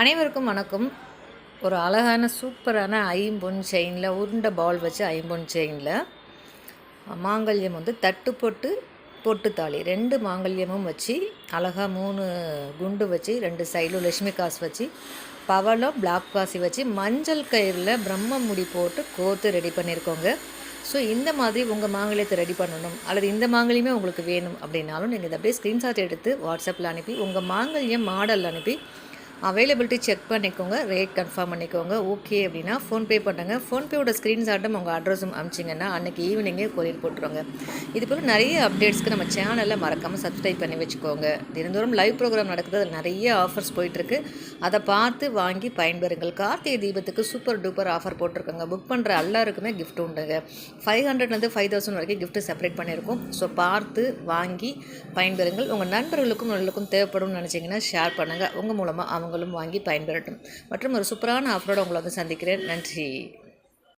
அனைவருக்கும் வணக்கம். ஒரு அழகான சூப்பரான ஐம்பொன் செயினில் உருண்டை பால் வச்சு ஐம்பொன் செயினில் மாங்கல்யம் தட்டு போட்டு பொட்டுத்தாளி 2 மாங்கல்யமும் வச்சு அழகாக 3 குண்டு வச்சு 2 சைடில் லட்சுமி காசு வச்சு பவளம் பிளாக் காசி வச்சு மஞ்சள் கயிறில் பிரம்ம முடி போட்டு கோத்து ரெடி பண்ணியிருக்கோங்க. ஸோ இந்த மாதிரி உங்கள் மாங்கல்யத்தை ரெடி பண்ணணும் அல்லது இந்த மாங்கல்யமே உங்களுக்கு வேணும் அப்படின்னாலும் நீங்கள் இதை அப்படியே ஸ்க்ரீன்ஷாட் எடுத்து வாட்ஸ்அப்பில் அனுப்பி உங்கள் மாங்கல்யம் மாடல் அனுப்பி அவைலபிலிட்டி செக் பண்ணிக்கோங்க, ரேட் கன்ஃபார்ம் பண்ணிக்கோங்க. ஓகே அப்படின்னா ஃபோன்பே பண்ணுங்கள். ஃபோன்பேயோட ஸ்க்ரீன்ஷாட்டும் உங்கள் அட்ரஸும் அனுப்பிச்சிங்கன்னா அன்றைக்கி ஈவினிங்கே கொரியர் போட்டுருவாங்க. இது போல் நிறைய அப்டேட்ஸ்க்கு நம்ம சேனலில் மறக்காமல் சப்ஸ்கிரைப் பண்ணி வச்சுக்கோங்க. தினந்தோறும் லைவ் ப்ரோக்ராம் நடக்குது, அதில் நிறைய ஆஃபர்ஸ் போயிட்டுருக்கு. அதை பார்த்து வாங்கி பயன்பெறுங்கள். கார்த்திகை தீபத்துக்கு சூப்பர் டூப்பர் ஆஃபர் போட்டிருக்காங்க. புக் பண்ணுற எல்லாருக்குமே கிஃப்ட் உண்டுங்க. 500 5000 வரைக்கும் கிஃப்ட்டு செப்பரேட் பண்ணியிருக்கோம். ஸோ பார்த்து வாங்கி பயன்பெறுங்கள். உங்கள் நண்பர்களுக்கும் உங்களுக்கும் தேவைப்படும்னு நினச்சிங்கன்னா ஷேர் பண்ணுங்கள். உங்கள் மூலமாக அவங்களும் வாங்கி பயன்பெறட்டும். மற்றும் ஒரு சூப்பரான ஆஃபரோடு உங்களை சந்திக்கிறேன். நன்றி.